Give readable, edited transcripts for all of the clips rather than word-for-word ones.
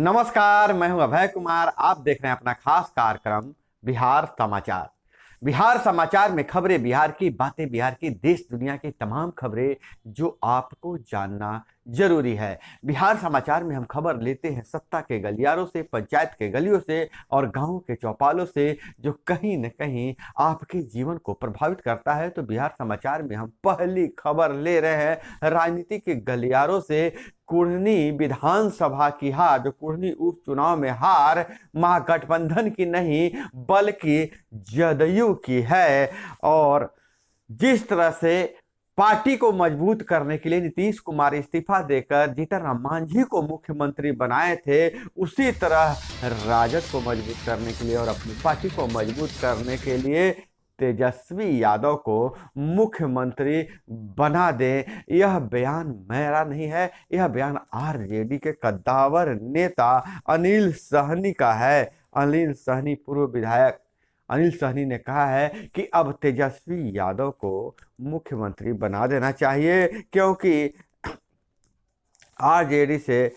नमस्कार, मैं हूं अभय कुमार। आप देख रहे हैं अपना खास कार्यक्रम बिहार समाचार। बिहार समाचार में खबरें बिहार की, बातें बिहार की, देश दुनिया की तमाम खबरें जो आपको जानना जरूरी है। बिहार समाचार में हम खबर लेते हैं सत्ता के गलियारों से, पंचायत के गलियों से और गांव के चौपालों से, जो कहीं न कहीं आपके जीवन को प्रभावित करता है। तो बिहार समाचार में हम पहली खबर ले रहे हैं राजनीति के गलियारों से। कुढ़नी विधानसभा की हार, जो कुढ़नी उपचुनाव में हार महागठबंधन की नहीं बल्कि जदयू की है। और जिस तरह से पार्टी को मजबूत करने के लिए नीतीश कुमार इस्तीफा देकर जीतन राम मांझी को मुख्यमंत्री बनाए थे, उसी तरह राजद को मजबूत करने के लिए और अपनी पार्टी को मजबूत करने के लिए तेजस्वी यादव को मुख्यमंत्री बना दें। यह बयान मेरा नहीं है, यह बयान आरजेडी के कद्दावर नेता अनिल सहनी का है। अनिल सहनी, पूर्व विधायक अनिल सहनी ने कहा है कि अब तेजस्वी यादव को मुख्यमंत्री बना देना चाहिए, क्योंकि आरजेडी से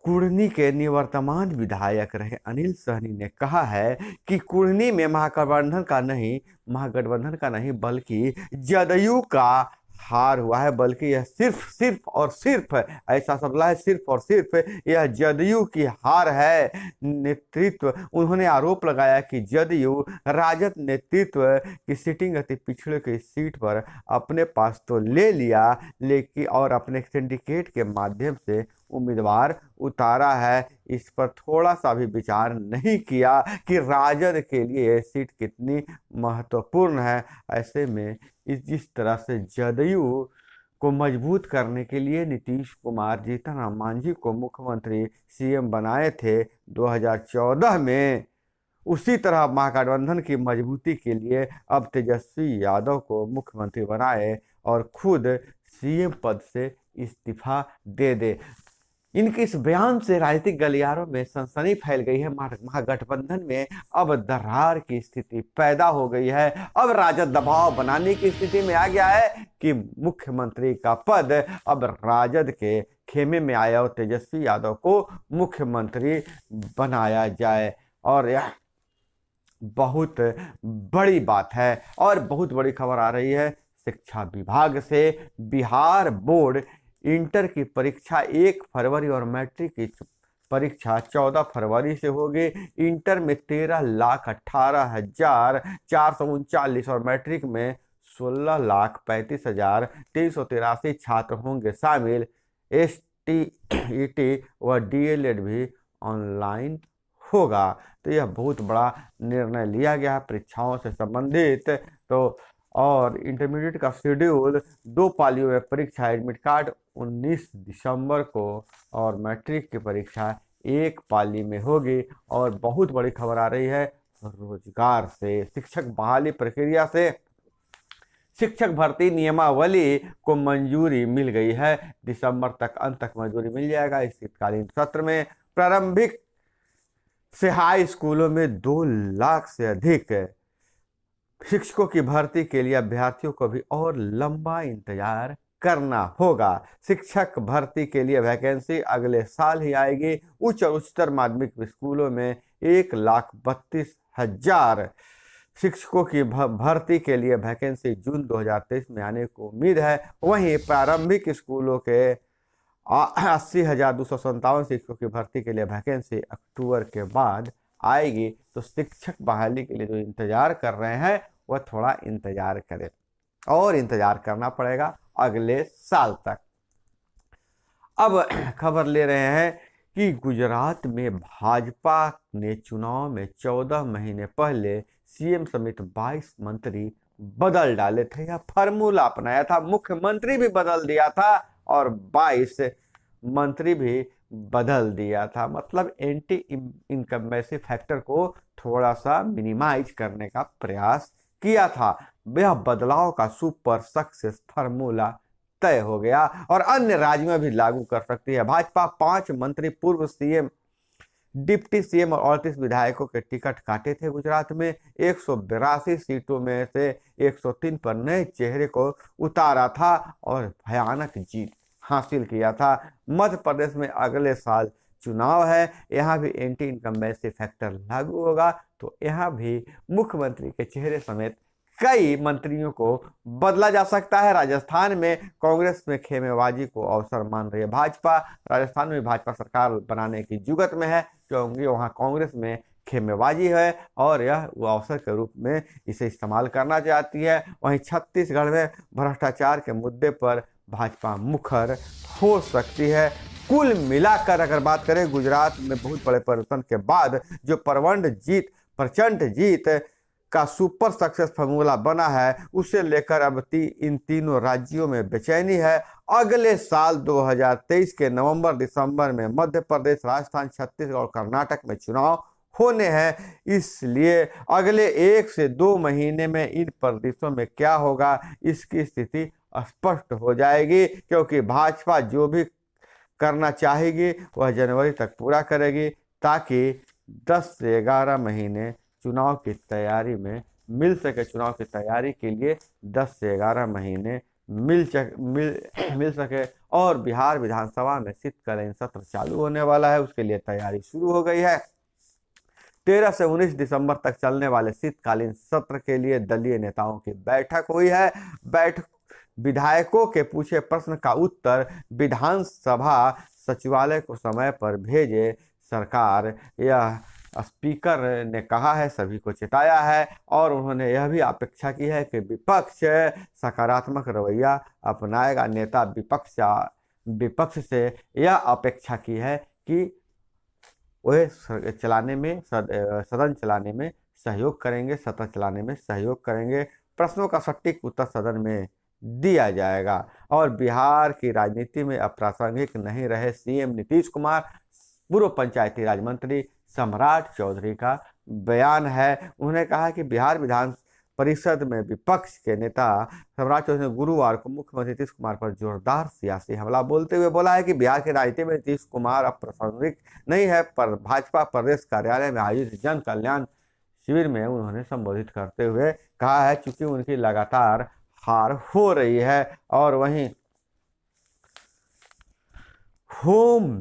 कुढ़नी के निवर्तमान विधायक रहे अनिल सहनी ने कहा है कि कुढ़नी में महागठबंधन का नहीं बल्कि जदयू का हार हुआ है। बल्कि यह सिर्फ और सिर्फ, ऐसा शब्द है, सिर्फ और सिर्फ यह जदयू की हार है। नेतृत्व, उन्होंने आरोप लगाया कि जदयू राजद नेतृत्व की सीटिंग अति पिछड़े की सीट पर अपने पास तो ले लिया, लेकिन और अपने सिंडिकेट के माध्यम से उम्मीदवार उतारा है। इस पर थोड़ा सा भी विचार नहीं किया कि राजद के लिए यह सीट कितनी महत्वपूर्ण है। ऐसे में जिस तरह से जदयू को मजबूत करने के लिए नीतीश कुमार जीतन राम मांझी को मुख्यमंत्री सीएम बनाए थे 2014 में, उसी तरह महागठबंधन की मजबूती के लिए अब तेजस्वी यादव को मुख्यमंत्री बनाए और खुद सीएम पद से इस्तीफा दे दे। इनके इस बयान से राजनीतिक गलियारों में सनसनी फैल गई है। महागठबंधन में अब दरार की स्थिति पैदा हो गई है। अब राजद दबाव बनाने की स्थिति में आ गया है कि मुख्यमंत्री का पद अब राजद के खेमे में आया और तेजस्वी यादव को मुख्यमंत्री बनाया जाए। और यह बहुत बड़ी बात है और बहुत बड़ी खबर आ रही है शिक्षा विभाग से। बिहार बोर्ड इंटर की परीक्षा 1 फरवरी और मैट्रिक की परीक्षा 14 फरवरी से होगी। इंटर में 13,18,439 और मैट्रिक में 16,35,383 छात्र होंगे शामिल। STET व DLED भी ऑनलाइन होगा। तो यह बहुत बड़ा निर्णय लिया गया परीक्षाओं से संबंधित। तो और इंटरमीडिएट का शेड्यूल 2 पालियों में परीक्षा, एडमिट कार्ड 19 दिसंबर को और मैट्रिक की परीक्षा 1 पाली में होगी। और बहुत बड़ी खबर आ रही है रोजगार से, शिक्षक बहाली प्रक्रिया से। शिक्षक भर्ती नियमावली को मंजूरी मिल गई है। दिसंबर तक, अंत तक मंजूरी मिल जाएगा। इस शीतकालीन सत्र में प्रारंभिक से हाई स्कूलों में 2 लाख से अधिक शिक्षकों की भर्ती के लिए अभ्यर्थियों को भी और लंबा इंतजार करना होगा। शिक्षक भर्ती के लिए वैकेंसी अगले साल ही आएगी। उच्च और उच्चतर माध्यमिक स्कूलों में 1,32,000 शिक्षकों की भर्ती के लिए वैकेंसी जून 2023 में आने को उम्मीद है। वहीं प्रारंभिक स्कूलों के 80,257 शिक्षकों की भर्ती के लिए वैकेंसी अक्टूबर के बाद आएगी। तो शिक्षक बहाली के लिए जो इंतजार कर रहे हैं वह थोड़ा इंतजार करें और इंतजार करना पड़ेगा अगले साल तक। अब खबर ले रहे हैं कि गुजरात में भाजपा ने चुनाव में 14 महीने पहले सीएम समेत 22 मंत्री बदल डाले थे या फार्मूला अपनाया था। मुख्यमंत्री भी बदल दिया था और 22 मंत्री भी बदल दिया था। मतलब एंटी इनकम्बेंसी फैक्टर को थोड़ा सा मिनिमाइज करने का प्रयास किया था। यह बदलाव का सुपर सक्सेस फार्मूला तय हो गया और अन्य राज्यों में भी लागू कर सकती है। भाजपा 5 मंत्री, पूर्व सीएम, डिप्टी सीएम और 38 विधायकों के टिकट काटे थे। गुजरात में 182 सीटों में से 103 पर नए चेहरे को उतारा था और भयानक जीत हासिल किया था। मध्य प्रदेश में अगले साल चुनाव है, यहाँ भी एंटी इनकम्बेंसी फैक्टर लागू होगा। तो यहाँ भी मुख्यमंत्री के चेहरे समेत कई मंत्रियों को बदला जा सकता है। राजस्थान में कांग्रेस में खेमेबाजी को अवसर मान रही है भाजपा। राजस्थान में भाजपा सरकार बनाने की जुगत में है, क्योंकि वहां कांग्रेस में खेमेबाजी है और यह वो अवसर के रूप में इसे इस्तेमाल करना चाहती है। वहीं छत्तीसगढ़ में भ्रष्टाचार के मुद्दे पर भाजपा मुखर हो सकती है। कुल मिलाकर अगर बात करें, गुजरात में बहुत बड़े परिवर्तन के बाद जो प्रचंड जीत का सुपर सक्सेस फॉर्मूला बना है, उसे लेकर अब इन तीनों राज्यों में बेचैनी है। अगले साल 2023 के नवंबर दिसंबर में मध्य प्रदेश, राजस्थान, छत्तीसगढ़ और कर्नाटक में चुनाव होने हैं। इसलिए अगले 1 से 2 महीने में इन प्रदेशों में क्या होगा, इसकी स्थिति स्पष्ट हो जाएगी, क्योंकि भाजपा जो भी करना चाहेगी वह जनवरी तक पूरा करेगी, ताकि 10 से 11 महीने चुनाव की तैयारी में मिल सके। चुनाव की तैयारी के लिए 10 से 11 महीने मिल सके। और बिहार विधानसभा में शीतकालीन सत्र चालू होने वाला है, उसके लिए तैयारी शुरू हो गई है। 13 से 19 दिसंबर तक चलने वाले शीतकालीन सत्र के लिए दलीय नेताओं की बैठक हुई है। विधायकों के पूछे प्रश्न का उत्तर विधानसभा सचिवालय को समय पर भेजे सरकार, यह स्पीकर ने कहा है, सभी को चेताया है। और उन्होंने यह भी अपेक्षा की है कि विपक्ष सकारात्मक रवैया अपनाएगा। नेता विपक्ष से यह अपेक्षा की है कि वह सदन चलाने में सहयोग करेंगे, सत्र चलाने में सहयोग करेंगे। प्रश्नों का सटीक उत्तर सदन में दिया जाएगा। और बिहार की राजनीति में अप्रासंगिक नहीं रहे सीएम नीतीश कुमार। पूर्व पंचायती राज मंत्री सम्राट चौधरी का बयान है। उन्होंने कहा कि बिहार विधान परिषद में विपक्ष के नेता सम्राट चौधरी ने गुरुवार को मुख्यमंत्री नीतीश कुमार पर जोरदार सियासी हमला बोलते हुए बोला है कि बिहार की राजनीति में नीतीश कुमार अप्रासंगिक नहीं है। पर भाजपा प्रदेश कार्यालय में आयोजित जन कल्याण शिविर में उन्होंने संबोधित करते हुए कहा है, चूंकि उनकी लगातार हार हो रही है। और वहीं home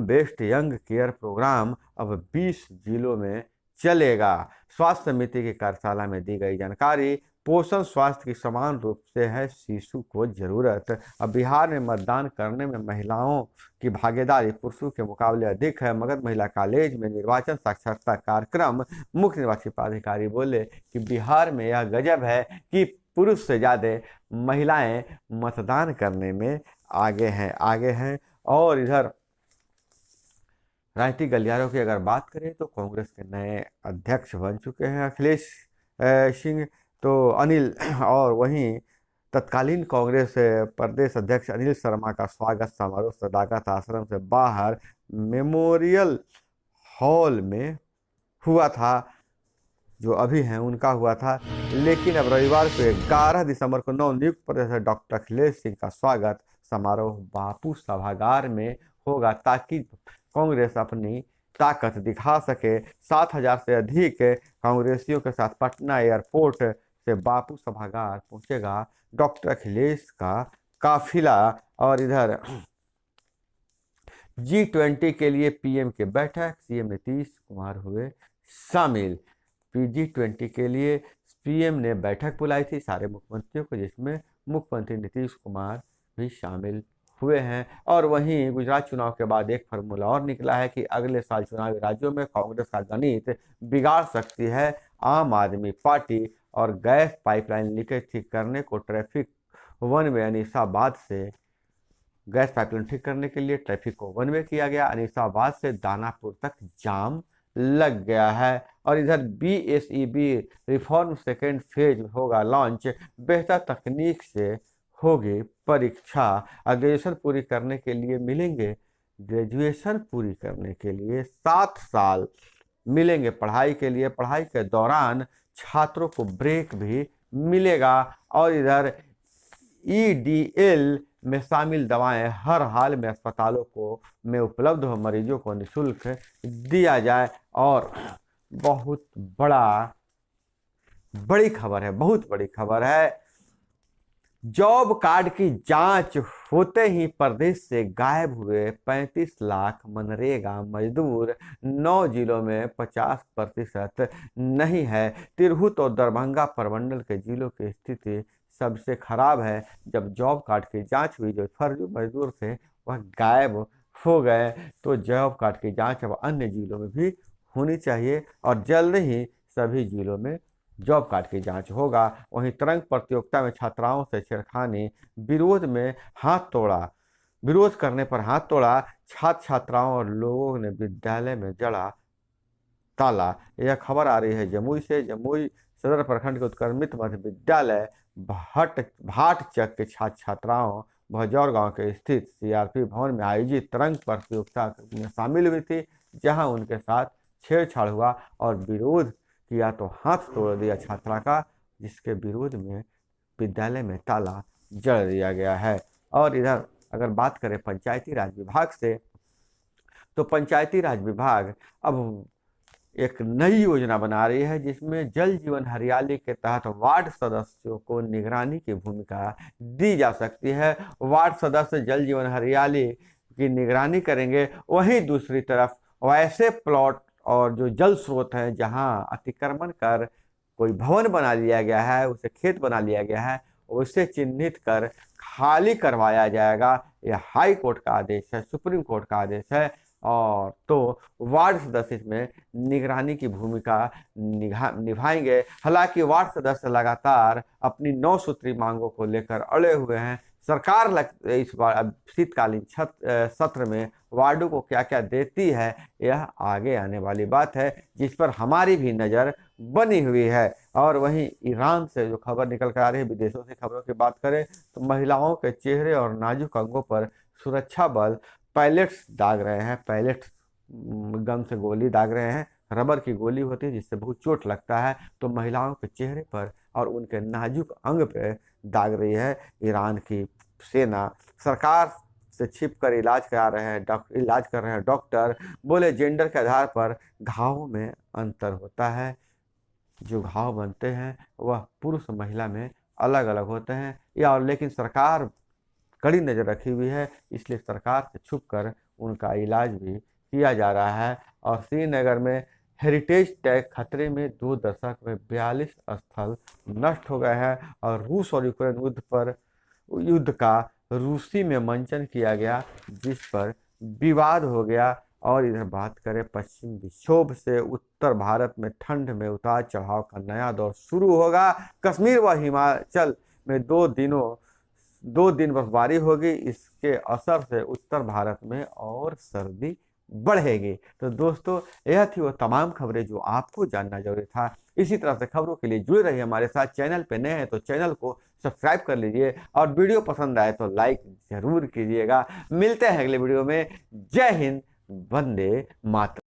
based young care program अब 20 जिलों में चलेगा। स्वास्थ्य समिति की कार्यशाला में दी गई जानकारी। पोषण स्वास्थ्य की समान रूप से है शिशु को जरूरत। अब बिहार में मतदान करने में महिलाओं की भागीदारी पुरुषों के मुकाबले अधिक है। मगध महिला कॉलेज में निर्वाचन साक्षरता कार्यक्रम हैं। निर्वाची पदाधिकारी बोले कि बिहार में यह गजब है कि पुरुष से ज़्यादा महिलाएं मतदान करने में आगे हैं। और इधर राजनीतिक गलियारों की अगर बात करें तो कांग्रेस के नए अध्यक्ष बन चुके हैं अखिलेश सिंह तो अनिल। और वहीं तत्कालीन कांग्रेस प्रदेश अध्यक्ष अनिल शर्मा का स्वागत समारोह सदाकत आश्रम से बाहर मेमोरियल हॉल में हुआ था, जो अभी हैं उनका हुआ था। लेकिन अब रविवार को 11 दिसंबर को नवनियुक्त प्रदेश डॉक्टर अखिलेश सिंह का स्वागत समारोह बापू सभागार में होगा, ताकि कांग्रेस अपनी ताकत दिखा सके। 7,000 से अधिक कांग्रेसियों के साथ पटना एयरपोर्ट से बापू सभागार पहुंचेगा डॉक्टर अखिलेश का काफिला। और इधर G20 के लिए पीएम की बैठक, सीएम नीतीश कुमार हुए शामिल। G20 के लिए पीएम ने बैठक बुलाई थी सारे मुख्यमंत्रियों को, जिसमें मुख्यमंत्री नीतीश कुमार भी शामिल हुए हैं। और वहीं गुजरात चुनाव के बाद एक फार्मूला और निकला है कि अगले साल चुनावी राज्यों में कांग्रेस का गणित बिगाड़ सकती है आम आदमी पार्टी। और गैस पाइपलाइन लीकेज ठीक करने को ट्रैफिक वन वे अनीसाबाद से गैस पाइपलाइन ठीक करने के लिए ट्रैफिक को वन वे किया गया। अनीसाबाद से दानापुर तक जाम लग गया है। और इधर BSEB रिफॉर्म सेकेंड फेज होगा लॉन्च। बेहतर तकनीक से होगी परीक्षा। ग्रेजुएशन पूरी करने के लिए मिलेंगे, ग्रेजुएशन पूरी करने के लिए 7 साल मिलेंगे पढ़ाई के लिए। पढ़ाई के दौरान छात्रों को ब्रेक भी मिलेगा। और इधर EDL में शामिल दवाएं हर हाल में अस्पतालों में उपलब्ध हो, मरीजों को निःशुल्क दिया जाए। और बहुत बड़ी खबर है, बहुत बड़ी खबर है। जॉब कार्ड की जांच होते ही प्रदेश से गायब हुए 35 लाख मनरेगा मजदूर, 9 जिलों में 50% नहीं है। तिरहुत और दरभंगा प्रमंडल के जिलों की स्थिति सबसे खराब है। जब जॉब कार्ड की जांच हुई, जो फर्जी मजदूर थे वह गायब हो गए। तो जॉब कार्ड की जांच अब अन्य जिलों में भी होनी चाहिए और जल्द ही सभी जिलों में जॉब कार्ड की जांच होगा। वहीं तरंग प्रतियोगिता में छात्राओं से छेड़खानी, विरोध में हाथ तोड़ा विरोध करने पर हाथ तोड़ा, छात्र छात्राओं और लोगों ने विद्यालय में जड़ा ताला। यह खबर आ रही है जमुई से। जमुई सदर प्रखंड के उत्क्रमित मध्य विद्यालय भाटचक के छात्र छात्राओं भजौर गांव के स्थित सीआरपी भवन में आयोजित तरंग प्रतियोगिता में शामिल हुई थी, जहां उनके साथ छेड़छाड़ हुआ और विरोध किया तो हाथ तोड़ दिया छात्रा का, जिसके विरोध में विद्यालय में ताला जड़ दिया गया है। और इधर अगर बात करें पंचायती राज विभाग से, तो पंचायती राज विभाग अब एक नई योजना बना रही है, जिसमें जल जीवन हरियाली के तहत वार्ड सदस्यों को निगरानी की भूमिका दी जा सकती है। वार्ड सदस्य जल जीवन हरियाली की निगरानी करेंगे। वहीं दूसरी तरफ वैसे प्लॉट और जो जल स्रोत हैं जहां अतिक्रमण कर कोई भवन बना लिया गया है, उसे खेत बना लिया गया है, उसे चिन्हित कर खाली करवाया जाएगा। यह हाई कोर्ट का आदेश है, सुप्रीम कोर्ट का आदेश है। और तो वार्ड सदस्य इसमें निगरानी की भूमिका निभाएंगे। हालांकि वार्ड सदस्य लगातार अपनी 9 सूत्री मांगों को लेकर अड़े हुए हैं। सरकार इस बार अब शीतकालीन सत्र में वार्डों को क्या क्या देती है, यह आगे आने वाली बात है, जिस पर हमारी भी नज़र बनी हुई है। और वहीं ईरान से जो खबर निकल कर आ रही है, विदेशों से खबरों की बात करें तो महिलाओं के चेहरे और नाजुक अंगों पर सुरक्षा बल पैलेट्स दाग रहे हैं। पैलेट्स गन से गोली दाग रहे हैं। रबर की गोली होती है जिससे बहुत चोट लगता है, तो महिलाओं के चेहरे पर और उनके नाजुक अंग पे दाग रही है ईरान की सेना। सरकार से छिप कर इलाज कर रहे हैं डॉक्टर। बोले जेंडर के आधार पर घावों में अंतर होता है। जो घाव बनते हैं वह पुरुष महिला में अलग अलग होते हैं, या लेकिन सरकार कड़ी नज़र रखी हुई है, इसलिए सरकार से छुप कर उनका इलाज भी किया जा रहा है। और श्रीनगर में हेरिटेज टैग खतरे में, 2 दशक में 42 स्थल नष्ट हो गए हैं। और रूस और यूक्रेन युद्ध का रूसी में मंचन किया गया, जिस पर विवाद हो गया। और इधर बात करें पश्चिम विक्षोभ से, उत्तर भारत में ठंड में उतार चढ़ाव का नया दौर शुरू होगा। कश्मीर व हिमाचल में 2 दिन बर्फबारी होगी। इसके असर से उत्तर भारत में और सर्दी बढ़ेगी। तो दोस्तों, यह थी वो तमाम खबरें जो आपको जानना जरूरी था। इसी तरह से खबरों के लिए जुड़े रहिए हमारे साथ। चैनल पे नए हैं तो चैनल को सब्सक्राइब कर लीजिए और वीडियो पसंद आए तो लाइक जरूर कीजिएगा। मिलते हैं अगले वीडियो में। जय हिंद, वंदे मातरम।